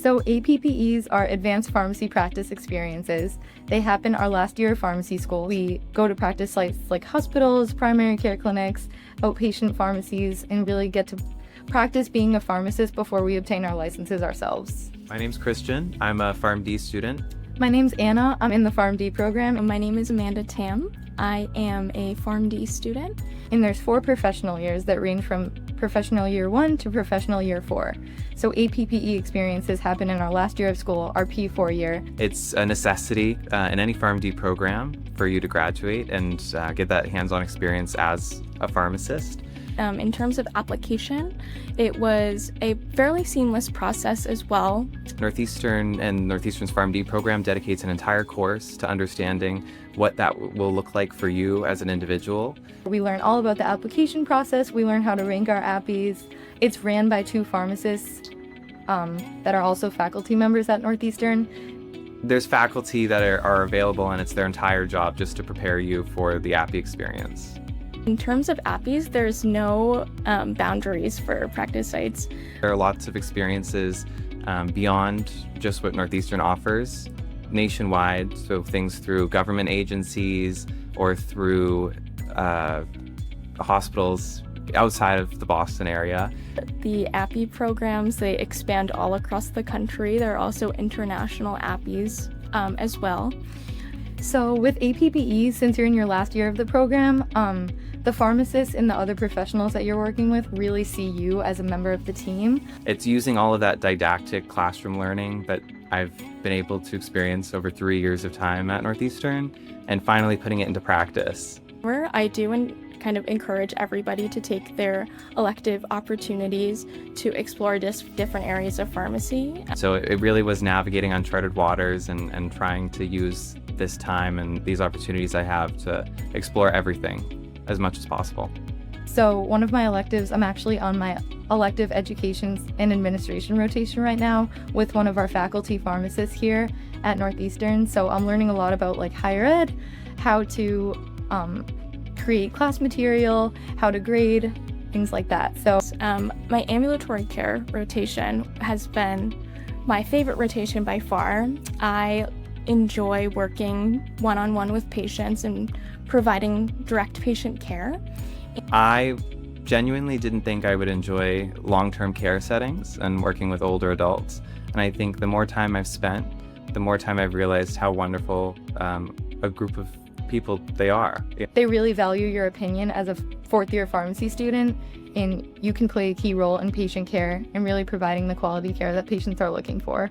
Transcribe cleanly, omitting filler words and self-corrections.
So APPEs are advanced pharmacy practice experiences. They happen our last year of pharmacy school. We go to practice sites like hospitals, primary care clinics, outpatient pharmacies, and really get to practice being a pharmacist before we obtain our licenses ourselves. My name's Christian. I'm a PharmD student. My name's Anna. I'm in the PharmD program. My name is Amanda Tam. I am a PharmD student. And there's 4 professional years that range from professional year 1 to professional year 4. So APPE experiences happen in our last year of school, our P4 year. It's a necessity in any PharmD program for you to graduate and get that hands-on experience as a pharmacist. In terms of application, it was a fairly seamless process as well. Northeastern and Northeastern's PharmD program dedicates an entire course to understanding what that will look like for you as an individual. We learn all about the application process. We learn how to rank our APPEs. It's ran by 2 pharmacists that are also faculty members at Northeastern. There's faculty that are available, and it's their entire job just to prepare you for the APPE experience. In terms of APPEs, there's no boundaries for practice sites. There are lots of experiences beyond just what Northeastern offers nationwide, so things through government agencies or through hospitals outside of the Boston area. The APPE programs, they expand all across the country. There are also international APPEs as well. So with APPE, since you're in your last year of the program, the pharmacists and the other professionals that you're working with really see you as a member of the team. It's using all of that didactic classroom learning that I've been able to experience over 3 years of time at Northeastern and finally putting it into practice. Where I do kind of encourage everybody to take their elective opportunities to explore different areas of pharmacy. So it really was navigating uncharted waters and trying to use this time and these opportunities I have to explore everything as much as possible. So one of my electives, I'm actually on my elective education and administration rotation right now with one of our faculty pharmacists here at Northeastern. So I'm learning a lot about like higher ed, how to create class material, how to grade, things like that. So my ambulatory care rotation has been my favorite rotation by far. I enjoy working one-on-one with patients and providing direct patient care. I genuinely didn't think I would enjoy long-term care settings and working with older adults. And I think the more time I've spent, the more time I've realized how wonderful a group of people they are. They really value your opinion as a 4th-year pharmacy student, and you can play a key role in patient care and really providing the quality care that patients are looking for.